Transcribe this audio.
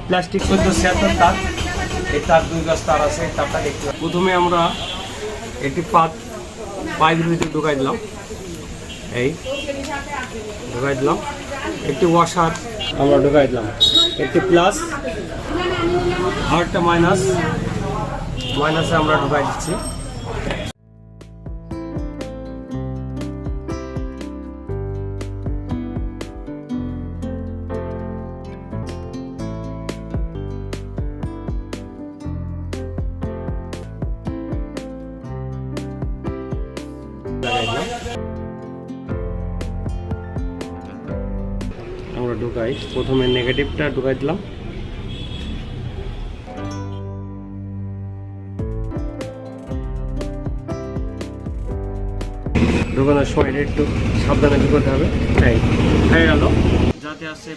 Plastic 1476 তার, এই তার 2 গজ তার আছে। তারটা দেখতে প্রথমে আমরা একটি পাইপের ভিতরে ঢুকাই দিলাম, এই ঢুকাই দিলাম। একটি ওয়াশার আমরা ঢুকাই দিলাম, একটি প্লাস আর একটা মাইনাসে আমরা ঢুকাই দিচ্ছি। আমরা ঢুকাই, প্রথমে নেগেটিভটা ঢুকাই দিলাম, ঢুকানোর সময় একটু সাবধানে করতে হবে। এই হয়ে গেল, যাতে আছে